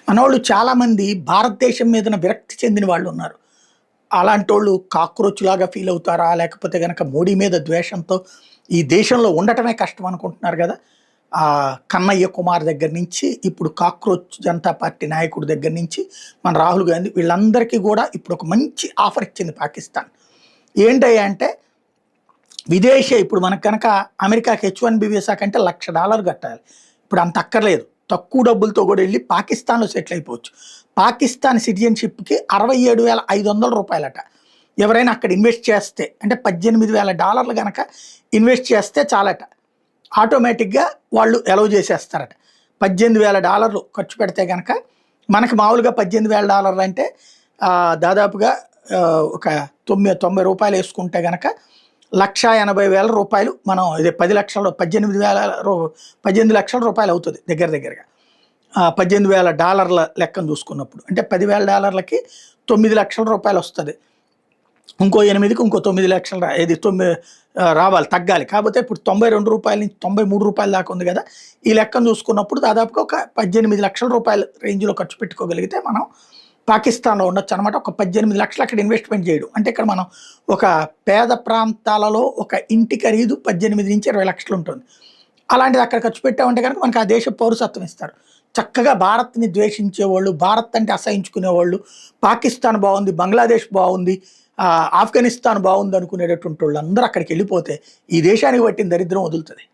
మనోళ్ళు చాలామంది భారతదేశం మీదన విరక్తి చెందిన వాళ్ళు ఉన్నారు. అలాంటోళ్ళు కాక్రోచ్ లాగా ఫీల్ అవుతారా? లేకపోతే గనక మోడీ మీద ద్వేషంతో ఈ దేశంలో ఉండటమే కష్టం అనుకుంటున్నారు గదా! కన్నయ్య కుమార్ దగ్గర నుంచి, ఇప్పుడు కాక్రోచ్ జనతా పార్టీ నాయకుడి దగ్గర నుంచి, మన రాహుల్ గాంధీ వీళ్ళందరికీ గూడా ఇప్పుడు ఒక మంచి ఆఫర్ ఇచ్చింది పాకిస్తాన్. ఏంటయ్యా అంటే ఇప్పుడు మనకు గనక అమెరికాకి H1B వీసా కంటే $1,00,000 కట్టాలి. ఇప్పుడు అంత అక్కర్లేదు. తక్కువ డబ్బులతో కూడా వెళ్ళి పాకిస్తాన్‌లో సెటిల్ అయిపోవచ్చు. పాకిస్తాన్ సిటిజన్‌షిప్‌కి $67,500 ఎవరైనా అక్కడ ఇన్వెస్ట్ చేస్తే, అంటే $18,000 గనక ఇన్వెస్ట్ చేస్తే చాలట. ఆటోమేటిక్‌గా వాళ్ళు అలౌ చేసేస్తారట. $18,000 ఖర్చు పెడితే గనక మనకి మామూలుగా $18,000 అంటే దాదాపుగా ఒక రూ. 90 వేసుకుంటే గనక రూ. 1,80,000 మనం ఇదే 10 లక్షలు 18 లక్షల రూపాయలు అవుతుంది దగ్గర దగ్గరగా. $18,000 లెక్కన చూసుకున్నప్పుడు అంటే $10,000కి రూ. 9,00,000 వస్తుంది. ఇంకో 8కి ఇంకో 9 లక్షలు రావాలి, తగ్గాలి. కాకపోతే ఇప్పుడు రూ. 92 నుంచి రూ. 93 దాకా ఉంది కదా. ఈ లెక్కన చూసుకున్నప్పుడు దాదాపుగా ఒక 18 లక్షల రూపాయల రేంజ్లో ఖర్చు పెట్టుకోగలిగితే మనం పాకిస్తాన్లో ఉండొచ్చు అనమాట. ఒక 18 లక్షలు అక్కడ ఇన్వెస్ట్మెంట్ చేయడం అంటే, ఇక్కడ మనం ఒక పేద ప్రాంతాలలో ఒక ఇంటి ఖరీదు 18 నుంచి 20 లక్షలు ఉంటుంది. అలాంటిది అక్కడ ఖర్చు పెట్టామంటే కనుక మనకు ఆ దేశ పౌరసత్వం ఇస్తారు. చక్కగా భారత్ని ద్వేషించేవాళ్ళు, భారత్ అంటే అసహించుకునేవాళ్ళు, పాకిస్తాన్ బాగుంది, బంగ్లాదేశ్ బాగుంది, ఆఫ్ఘనిస్తాన్ బాగుంది అనుకునేటటువంటి వాళ్ళు అందరూ అక్కడికి వెళ్ళిపోతే ఈ దేశానికి పట్టిన దరిద్రం వదులుతుంది.